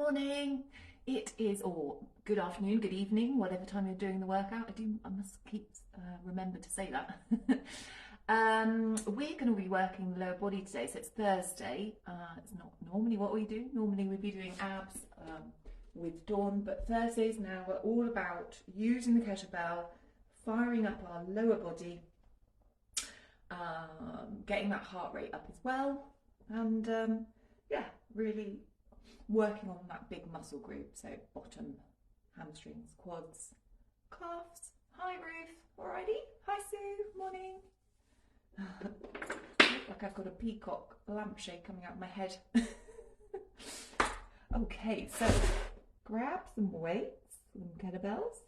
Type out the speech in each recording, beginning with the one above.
Morning. It is, or good afternoon, good evening, whatever time you're doing the workout. I must keep remember to say that. We're going to be working the lower body today, so it's Thursday. It's not normally what we do. Normally we'd be doing abs with Dawn, but Thursdays now we're all about using the kettlebell, firing up our lower body, getting that heart rate up as well, and yeah, really working on that big muscle group, so bottom, hamstrings, quads, calves. Hi Ruth, alrighty. Hi Sue, morning. Look like I've got a peacock lampshade coming out of my head. Okay, so grab some weights, some kettlebells.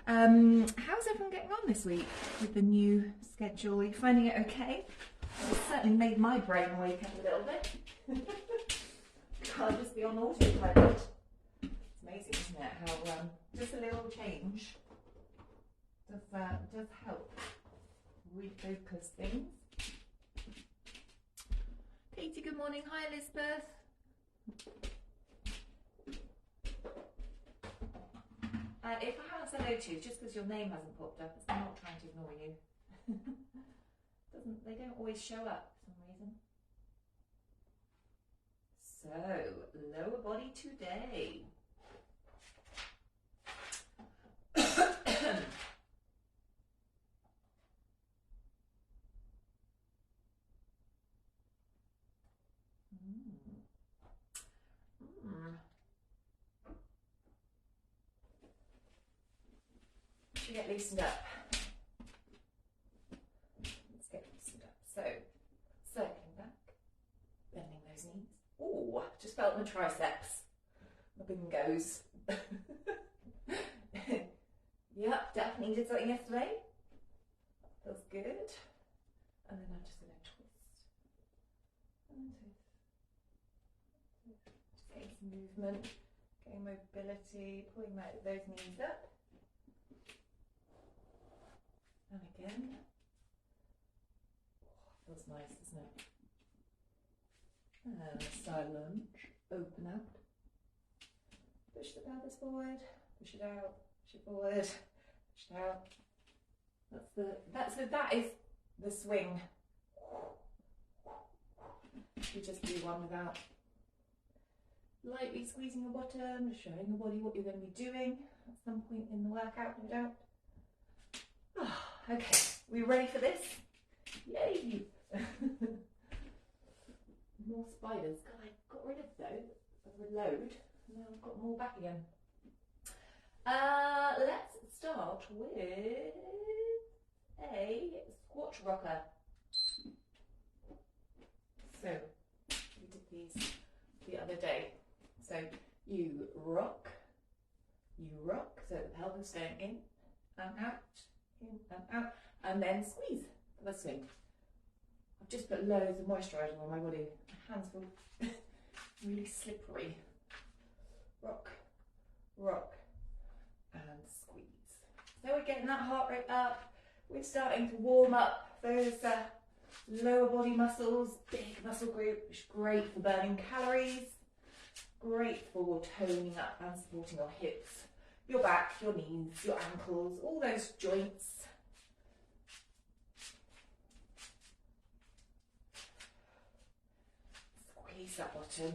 How's everyone getting on this week with the new schedule? Are you finding it okay? It's certainly made my brain wake up a little bit. Can't just be on autopilot. It's amazing, isn't it, how just a little change does help refocus things. Katie, good morning. Hi Elizabeth. If I haven't said hello to you, it's just because your name hasn't popped up. I'm not trying to ignore you. They don't always show up for some reason. So, lower body today. Should get loosened up. Let's get loosened up. So, circling back, bending those knees. Oh, just felt my triceps. My bingos. Yep, definitely did something yesterday. Feels good. And then I'm just going to twist. And twist. Just getting some movement, getting mobility, pulling those knees up. And again. Oh, feels nice, doesn't it? And side lunge, open up. Push the pelvis forward, push it out, push it forward, push it out. That is the swing. You just do one without lightly squeezing your bottom, showing your body what you're going to be doing at some point in the workout, no doubt. Okay, we ready for this? Yay! More spiders. God, I got rid of those. Reload. Now I've got more back again. Let's start with a squat rocker. So we did these the other day. So you rock, so the pelvis going in and out, in and out, and then squeeze for the swing. I've just put loads of moisturiser on my body. My hands feel really slippery. Rock, rock, and squeeze. So we're getting that heart rate up. We're starting to warm up those lower body muscles, big muscle group, which is great for burning calories, great for toning up and supporting your hips, your back, your knees, your ankles, all those joints. Squeeze that bottom.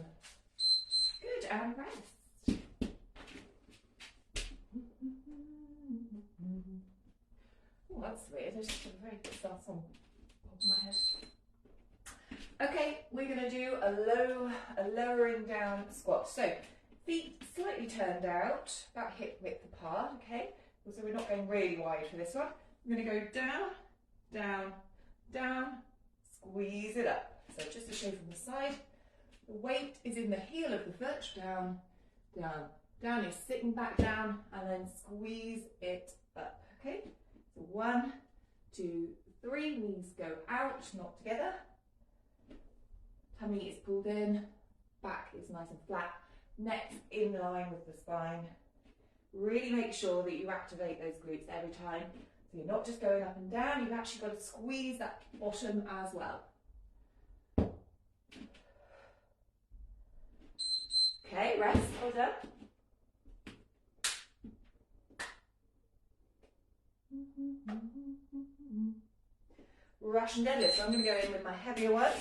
Good, and rest. Oh, that's weird. I just had a very bizarre song pop in my head. Okay, we're going to do a lowering down squat. So feet slightly turned out, about hip width apart. Okay, so we're not going really wide for this one. I'm going to go down, down, down, squeeze it up. So just to show from the side, the weight is in the heel of the foot. Down, down, down. You're sitting back down, and then squeeze it up. Okay. So 1, 2, 3, knees go out, not together. Tummy is pulled in, back is nice and flat, neck in line with the spine. Really make sure that you activate those glutes every time. So you're not just going up and down, you've actually got to squeeze that bottom as well. Okay, rest, well done. Russian deadlift, so I'm going to go in with my heavier one.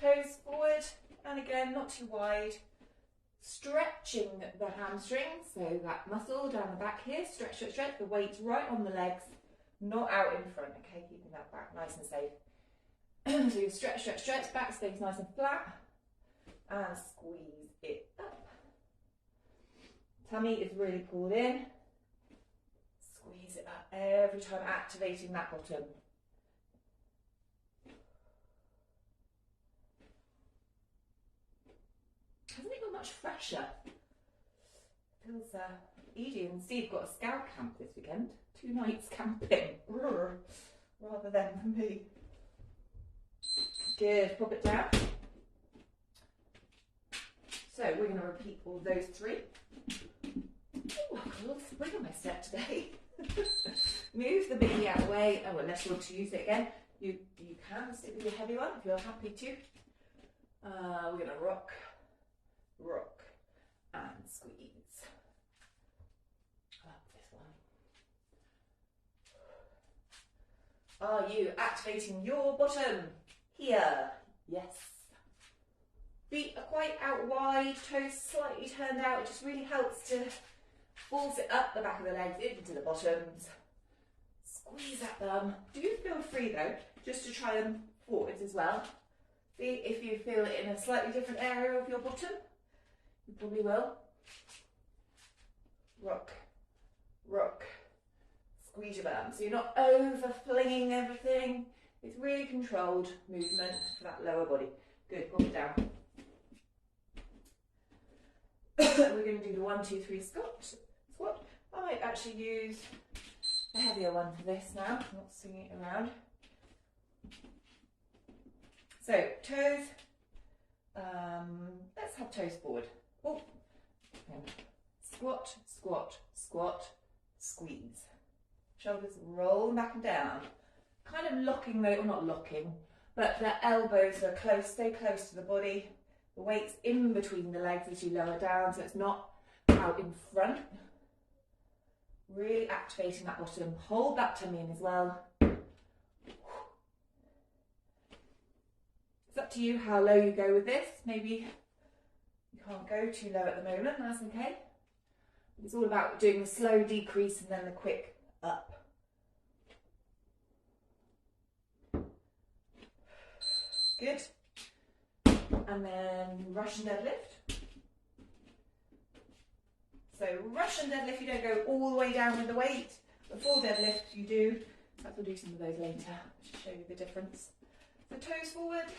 Toes forward, and again, not too wide. Stretching the hamstring, so that muscle down the back here, stretch, stretch, stretch. The weight's right on the legs, not out in front, okay? Keeping that back nice and safe. So you stretch, stretch, stretch, back stays nice and flat, and squeeze it up. Tummy is really pulled in. Squeeze it up every time, activating that bottom. Hasn't it got much fresher? Feels Edie and Steve got a scout camp this weekend. 2 nights camping. Rather than me. Good, pop it down. So we're going to repeat all those 3. Oh, I've got a little spring on my step today. Move the biggie out of the way. Oh, unless you want to use it again. You can stick with your heavy one if you're happy to. We're going to rock, rock, and squeeze. Up this one. Are you activating your bottom? Here. Yes. Feet are quite out wide, toes slightly turned out. It just really helps to force it up the back of the legs into the bottoms. Squeeze at them. Do feel free though, just to try them forwards as well. See if you feel it in a slightly different area of your bottom. You probably will. Rock, rock, squeeze your bum. So you're not over flinging everything. It's really controlled movement for that lower body. Good, pop it down. We're going to do the 1, 2, 3 squat. I might actually use a heavier one for this now, not swinging it around. So toes, let's have toes forward. Oh, squat, squat, squat, squeeze. Shoulders roll back and down. Kind of locking, or not locking, but the elbows are close, stay close to the body. The weight's in between the legs as you lower down, so it's not out in front. Really activating that bottom. Hold that tummy in as well. It's up to you how low you go with this. Maybe you can't go too low at the moment, that's okay. It's all about doing the slow decrease and then the quick up. Good. And then Russian deadlift. So Russian deadlift, you don't go all the way down with the weight. The full deadlift you do. We'll do some of those later to show you the difference. So toes forward,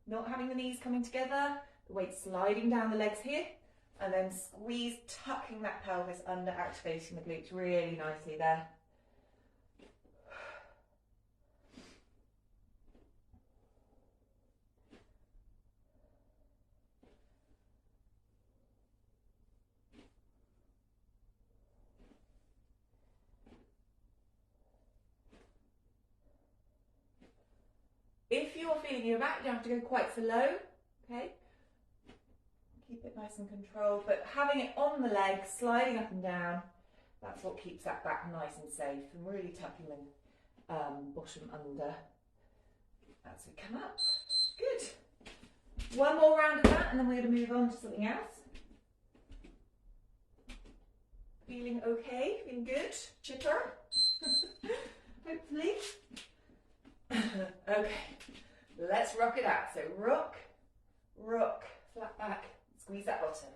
not having the knees coming together, the weight sliding down the legs here, and then squeeze, tucking that pelvis under, activating the glutes really nicely there. If you're feeling your back, you don't have to go quite so low, okay? Keep it nice and controlled, but having it on the leg, sliding up and down, that's what keeps that back nice and safe, and really tucking the bottom under as we come up. Good. One more round of that, and then we're going to move on to something else. Feeling okay? Feeling good? Chipper? Hopefully. Okay, let's rock it out. So rock, rock, flat back, squeeze that bottom.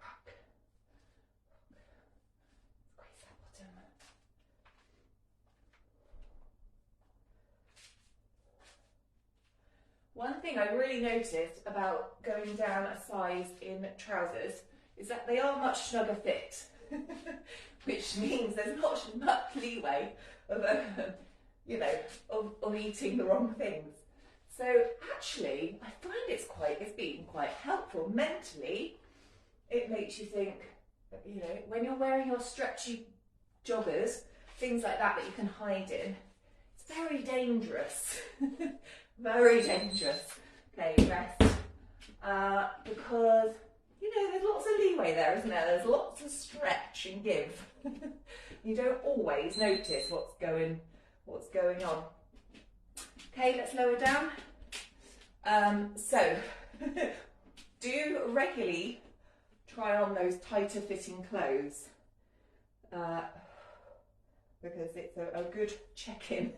Rock, rock, squeeze that bottom. One thing I really noticed about going down a size in trousers is that they are much snugger fit, which means there's not much leeway of you know, of eating the wrong things. So actually, I find it's been quite helpful mentally. It makes you think, you know, when you're wearing your stretchy joggers, things like that that you can hide in, it's very dangerous Very dangerous. Okay, rest. Because, you know, there's lots of leeway there, isn't there? There's lots of stretch and give. You don't always notice what's going on. Okay, let's lower down. So, do regularly try on those tighter fitting clothes. Because it's a good check-in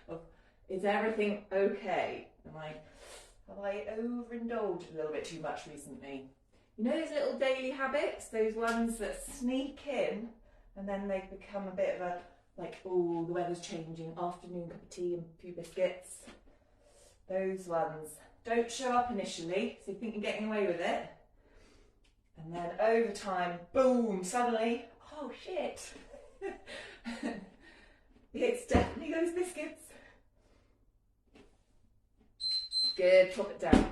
of, is everything okay? Have I overindulged a little bit too much recently? You know those little daily habits, those ones that sneak in and then they become a bit of a, like, oh, the weather's changing, afternoon cup of tea and a few biscuits. Those ones don't show up initially, so you think you're getting away with it. And then over time, boom, suddenly, oh shit. It's definitely those biscuits. Good, drop it down.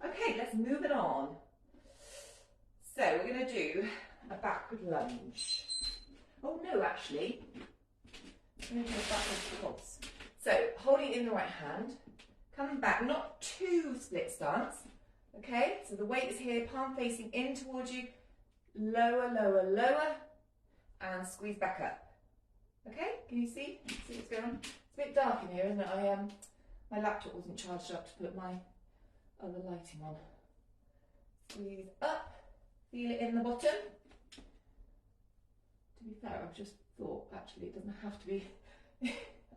Okay, let's move it on. So we're going to do a backward lunge. Oh no, actually. I'm going to do a backward pulse. So holding it in the right hand, coming back, not too split stance. Okay, so the weight is here, palm facing in towards you. Lower, lower, lower, and squeeze back up. Okay, can you see? See what's going on? It's a bit dark in here, isn't it? My laptop wasn't charged up to put my other lighting on. Squeeze up, feel it in the bottom. To be fair, I've just thought, actually, it doesn't have to be.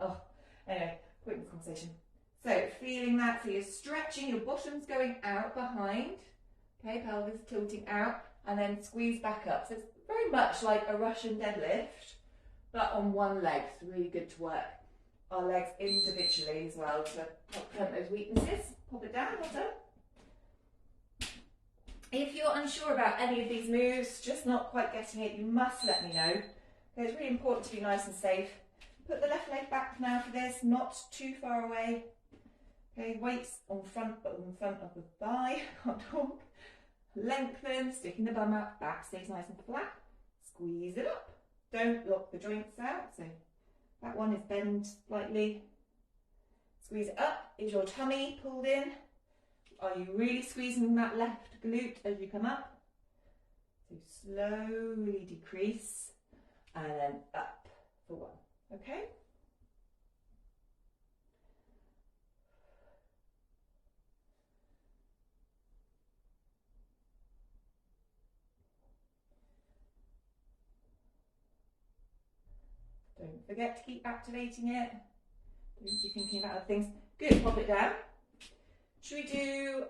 Oh, anyway, pointless conversation. So, feeling that, so you're stretching, your bottom's going out behind. Okay, pelvis tilting out. And then squeeze back up. So it's very much like a Russian deadlift, but on one leg. It's really good to work our legs individually as well to prevent those weaknesses. Pop it down, well done. If you're unsure about any of these moves, just not quite getting it, you must let me know. Okay, it's really important to be nice and safe. Put the left leg back now for this, not too far away. Okay, weights on front, but on front of the thigh. Can't talk. Lengthen, sticking the bum out, back stays nice and flat. Squeeze it up. Don't lock the joints out. So that one is bent slightly. Squeeze it up. Is your tummy pulled in? Are you really squeezing that left glute as you come up? So slowly decrease and then up for one. Okay? Don't forget to keep activating it. Don't be thinking about other things. Good, pop it down. Should we do,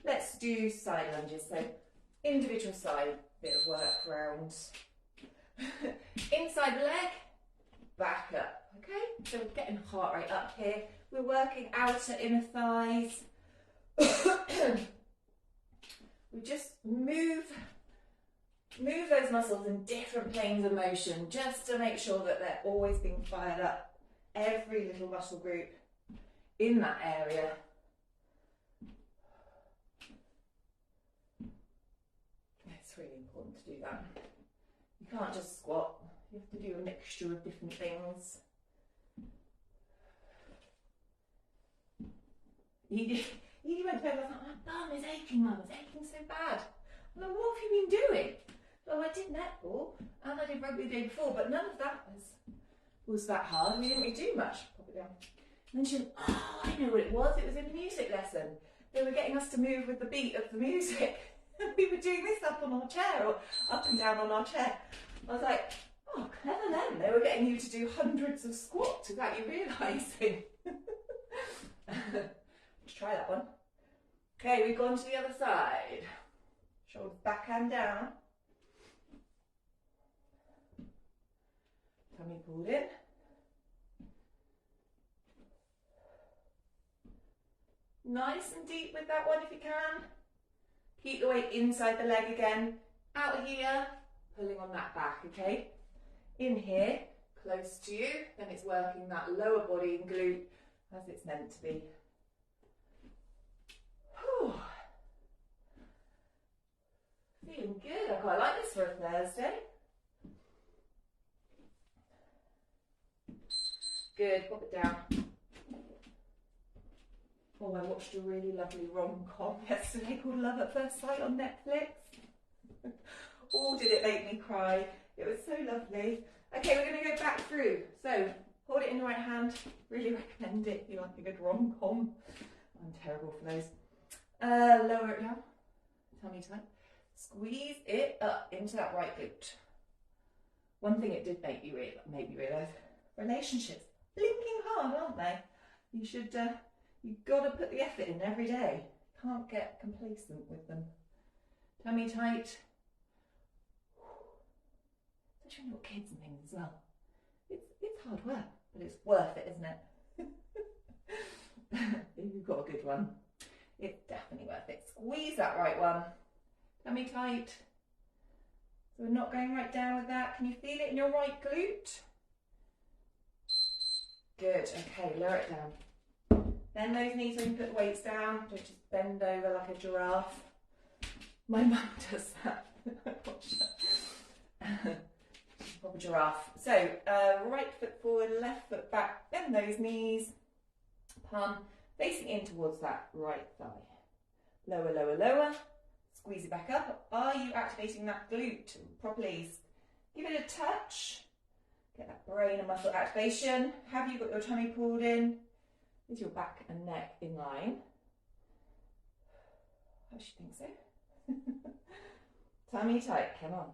let's do side lunges. So individual side, bit of work round. Inside the leg, back up. Okay, so we're getting heart rate up here. We're working outer inner thighs. We just move those muscles in different planes of motion just to make sure that they're always being fired up. Every little muscle group in that area. It's really important to do that. You can't just squat. You have to do a mixture of different things. You went to bed last night, my bum is aching, Mum, it's aching so bad. I'm like, what have you been doing? Well, I did netball and I did rugby the day before, but none of that was that hard. We didn't really do much. Pop it down. And then she went, oh, I know what it was. It was a music lesson. They were getting us to move with the beat of the music. And we were doing this up on our chair or up and down on our chair. I was like, oh, clever them. They were getting you to do hundreds of squats without you realising. Let's try that one. Okay, we've gone to the other side. Shoulders back and down. Tummy pulled in. Nice and deep with that one if you can. Keep the weight inside the leg again. Out here, pulling on that back, okay? In here, close to you, then it's working that lower body and glute as it's meant to be. Whew. Feeling good. I quite like this for a Thursday. Good, pop it down. Oh, I watched a really lovely rom-com yesterday called Love at First Sight on Netflix. Oh, did it make me cry. It was so lovely. Okay, we're going to go back through. So, hold it in the right hand. Really recommend it if you like a good rom-com. I'm terrible for those. Lower it down. Tummy tight. Squeeze it up into that right glute. One thing it did make me realise, relationships blinking hard, aren't they? You should, you've got to put the effort in every day. Can't get complacent with them. Tummy tight. Especially when you've got kids and things as well. It's hard work, but it's worth it, isn't it? If you've got a good one, it's definitely worth it. Squeeze that right one. Tummy tight. So we're not going right down with that. Can you feel it in your right glute? Good. Okay, lower it down. Bend those knees when you put the weights down. Don't just bend over like a giraffe. My mum does that. Watch that. Proper giraffe. So, right foot forward, left foot back. Bend those knees. Palm facing in towards that right thigh. Lower, lower, lower. Squeeze it back up. Are you activating that glute properly? Give it a touch. Get that brain and muscle activation. Have you got your tummy pulled in? Is your back and neck in line? I should think so. Tummy tight, come on.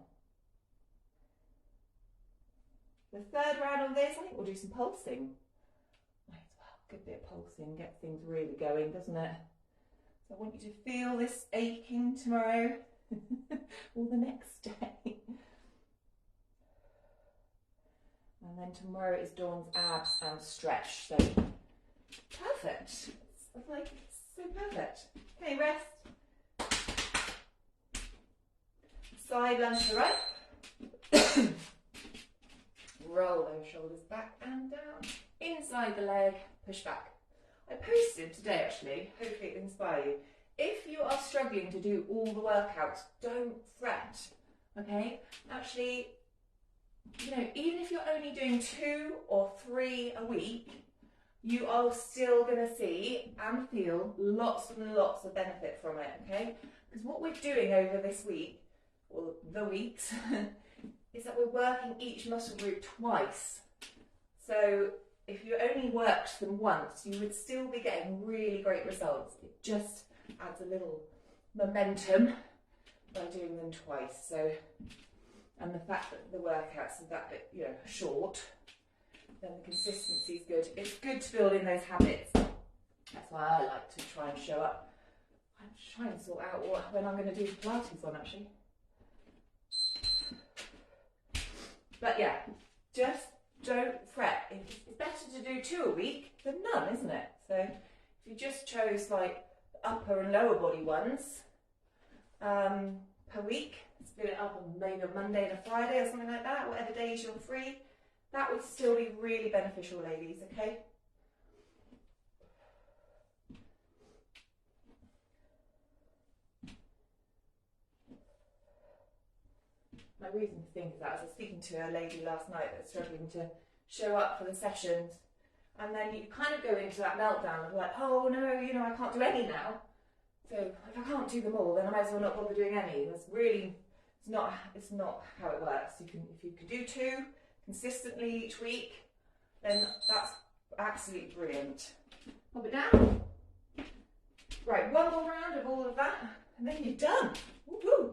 The third round of this, I think we'll do some pulsing. Might as well, good bit of pulsing, get things really going, doesn't it? So I want you to feel this aching tomorrow or the next day. And then tomorrow is Dawn's abs and stretch. So perfect. It's like so perfect. Okay, rest. Side lunge to the right. Roll those shoulders back and down. Inside the leg, push back. I posted today actually, hopefully it inspire you. If you are struggling to do all the workouts, don't fret, okay? Actually, you know, even if you're only doing 2 or 3 a week, you are still going to see and feel lots and lots of benefit from it, okay? Because what we're doing over this week, or the weeks, is that we're working each muscle group twice. So if you only worked them once, you would still be getting really great results. It just adds a little momentum by doing them twice. So, and the fact that the workouts are that bit, you know, short, then the consistency is good. It's good to build in those habits. That's why I like to try and show up. I'm trying to sort out when I'm going to do the Pilates on actually. But yeah, just don't fret. It's better to do 2 a week than none, isn't it? So if you just chose like upper and lower body ones per week, split it up on maybe a Monday and a Friday or something like that, whatever days you're free, that would still be really beneficial, ladies, okay? My reason for thinking that is I was speaking to a lady last night that's struggling to show up for the sessions, and then you kind of go into that meltdown of like, oh no, you know, I can't do any now. So if I can't do them all, then I might as well not bother doing any. That's really, it's not how it works. If you can do 2 consistently each week, then that's absolutely brilliant. Pop it down. Right, one more round of all of that, and then you're done. Woohoo!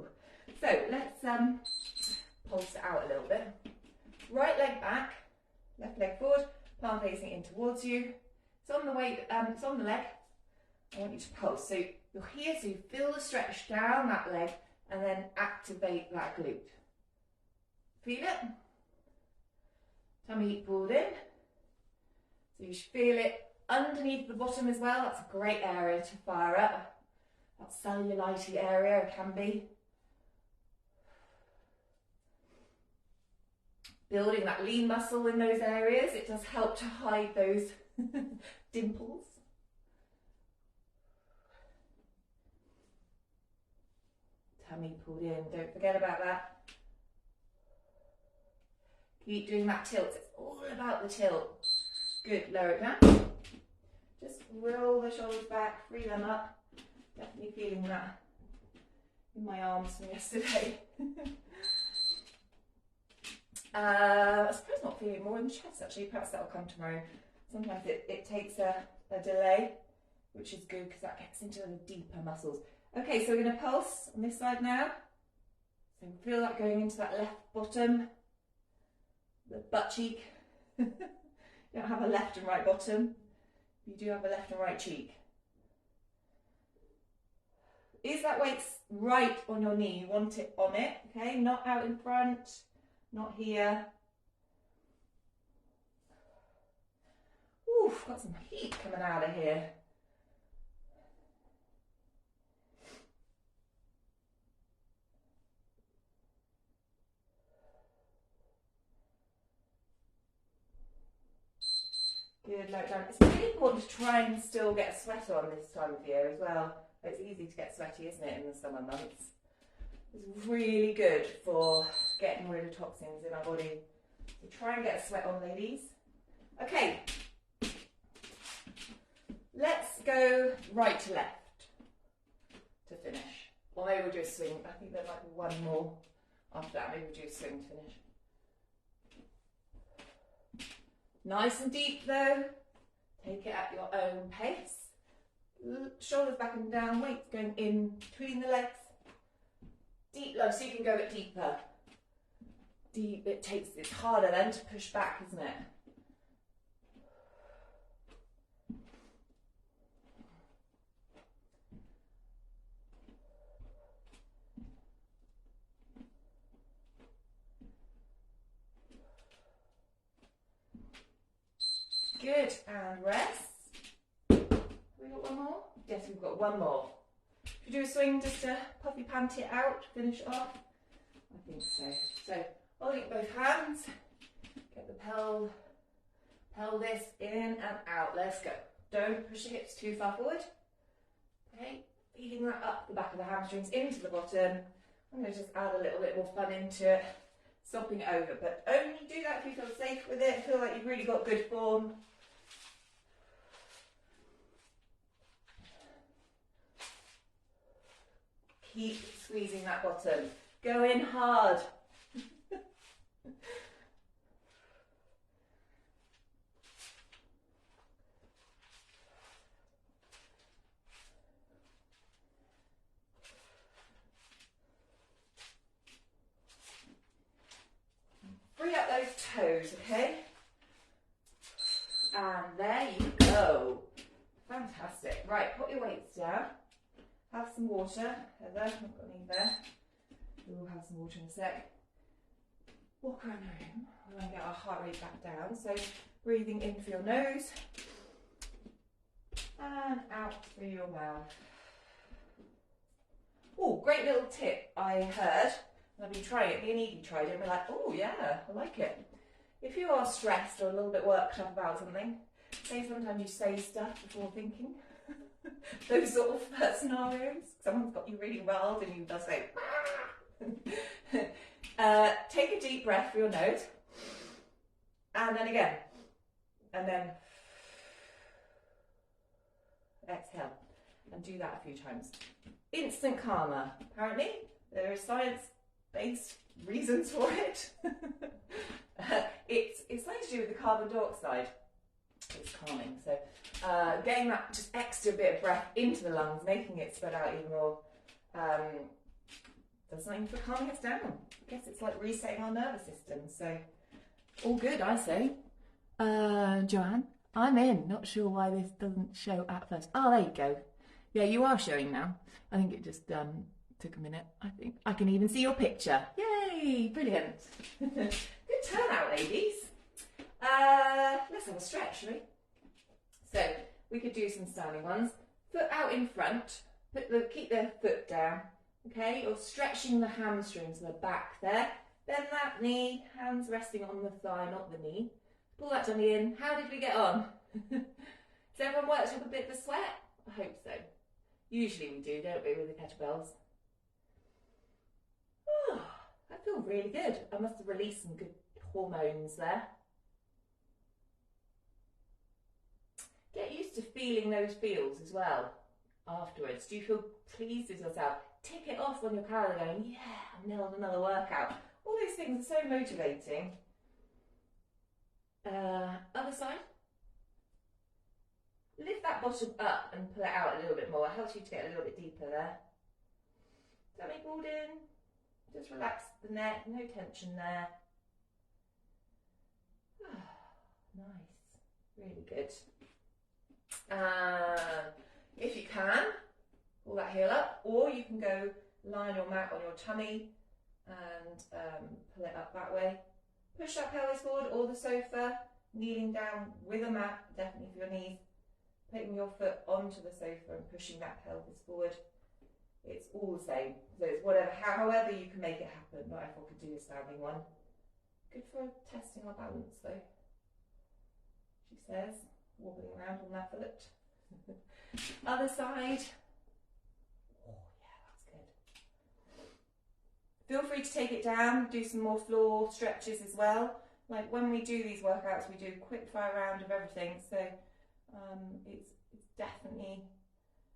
So let's pulse it out a little bit. Right leg back, left leg forward, palm facing in towards you. It's on the way, it's on the leg. I want you to pulse. So you're here, so you feel the stretch down that leg, and then activate that glute. Feel it? Tummy pulled in. So you should feel it underneath the bottom as well. That's a great area to fire up. That cellulite area it can be. Building that lean muscle in those areas, it does help to hide those dimples. Tummy pulled in, don't forget about that. Keep doing that tilt, it's all about the tilt. Good, lower it down. Just roll the shoulders back, free them up. Definitely feeling that in my arms from yesterday. I suppose not feeling more in the chest actually, perhaps that'll come tomorrow. Sometimes it takes a delay, which is good because that gets into the deeper muscles. Okay, so we're going to pulse on this side now. So feel that going into that left bottom, the butt cheek. You don't have a left and right bottom, you do have a left and right cheek. Is that weight right on your knee? You want it on it, okay? Not out in front, not here. Ooh, got some heat coming out of here. Good, low down. It's really important to try and still get a sweater on this time of year as well. It's easy to get sweaty, isn't it, in the summer months? It's really good for getting rid of toxins in our body. So try and get a sweat on, ladies. Okay, let's go right to left to finish. Or maybe we'll do a swing. I think there might be one more after that. Maybe we'll do a swing to finish. Nice and deep though. Take it at your own pace. Shoulders back and down, weight going in between the legs. Deep lunge, so you can go a bit deeper. Deep, it's harder then to push back, isn't it? Good, and rest. We got one more? Yes, we've got one more. Should we do a swing just to puffy pant it out, finish off? I think so. So, holding both hands, get the pelvis in and out. Let's go. Don't push the hips too far forward. Okay, feeding that up the back of the hamstrings into the bottom. I'm going to just add a little bit more fun into it, stopping it over. But only do that if you feel safe with it, feel like you've really got good form. Keep squeezing that bottom. Go in hard. Free up those toes, okay? And there you go. Fantastic. Right, put your weights down. Have some water. Heather, I've got any there. We'll have some water in a sec. Walk around the room. We're going to get our heart rate back down. So breathing in through your nose and out through your mouth. Oh, great little tip I heard. I've been trying it. Me and Evie tried it and we're like, oh yeah, I like it. If you are stressed or a little bit worked up about something, say sometimes you say stuff before thinking. Those sort of scenarios. Someone's got you really riled and you just say, take a deep breath through your nose. And then again. And then exhale. And do that a few times. Instant calmer. Apparently, there is science-based reasons for it. It's something to do with the carbon dioxide. It's calming. So getting that just extra bit of breath into the lungs, making it spread out even more, does something for calming us down. I guess it's like resetting our nervous system. So all good, I say. Joanne, I'm in. Not sure why this doesn't show at first. Oh, there you go. Yeah, you are showing now. I think it just took a minute. I think I can even see your picture. Yay, brilliant. Good turnout, ladies. Let's have a stretch, shall we? So we could do some standing ones. Foot out in front. Keep the foot down. Okay, you're stretching the hamstrings, the back there. Bend that knee, hands resting on the thigh, not the knee. Pull that tummy in. How did we get on? Has everyone worked up a bit of a sweat? I hope so. Usually we do, don't we, with the kettlebells? Oh, I feel really good. I must have released some good hormones there. Get used to feeling those feels as well afterwards. Do you feel pleased with yourself? Tick it off on your calendar going, yeah, I nailed another workout. All those things are so motivating. Other side. Lift that bottom up and pull it out a little bit more. It helps you to get a little bit deeper there. Tummy pulled in. Just relax the neck, no tension there. Nice, really good. If you can, pull that heel up, or you can go lie on your mat on your tummy and pull it up that way. Push that pelvis forward, or the sofa, kneeling down with a mat, definitely for your knees. Putting your foot onto the sofa and pushing that pelvis forward. It's all the same. So it's whatever, however you can make it happen. Not everyone could do a standing one. Good for testing our balance though. She says, wobbling around on that foot. Other side. Oh yeah, that's good. Feel free to take it down, do some more floor stretches as well. Like when we do these workouts, we do a quick fire round of everything. So it's definitely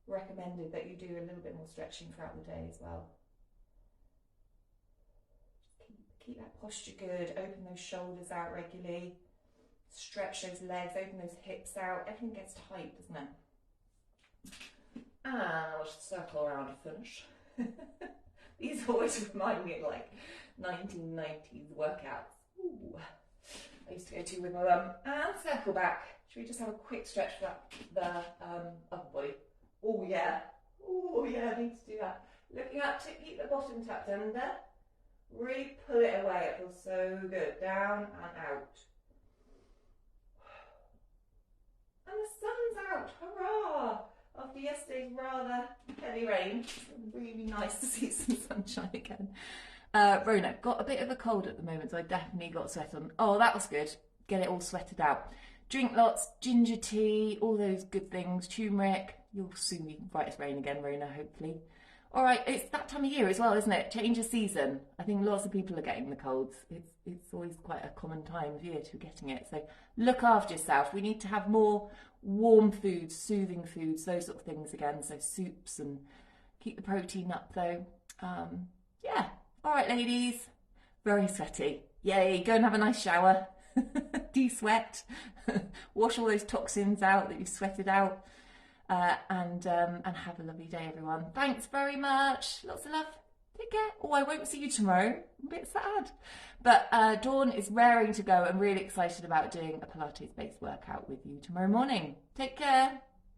recommended that you do a little bit more stretching throughout the day as well. Keep that posture good, open those shoulders out regularly, stretch those legs, open those hips out, everything gets tight, doesn't it? And I'll just circle around to finish. These always remind me of like 1990s workouts. Ooh. I used to go to with my mum. And circle back. Should we just have a quick stretch for the upper body? Oh yeah, I need to do that. Looking up to keep the bottom tucked under. Really pull it away, it feels so good. Down and out. And the sun's out, hurrah! After yesterday's rather heavy rain, it's really nice to see some sunshine again. Rona, got a bit of a cold at the moment, so I definitely got sweat on. Oh, that was good. Get it all sweated out. Drink lots, ginger tea, all those good things, turmeric. You'll soon be bright as rain again, Rona, hopefully. All right, it's that time of year as well, isn't it? Change of season. I think lots of people are getting the colds. It's always quite a common time of year to be getting it. So look after yourself. We need to have more warm foods, soothing foods, those sort of things again. So soups, and keep the protein up though. Yeah. All right, ladies. Very sweaty. Yay, go and have a nice shower. De-sweat. Wash all those toxins out that you've sweated out. And have a lovely day, everyone. Thanks very much. Lots of love. Take care. Oh, I won't see you tomorrow. I'm a bit sad. But Dawn is raring to go and really excited about doing a Pilates-based workout with you tomorrow morning. Take care.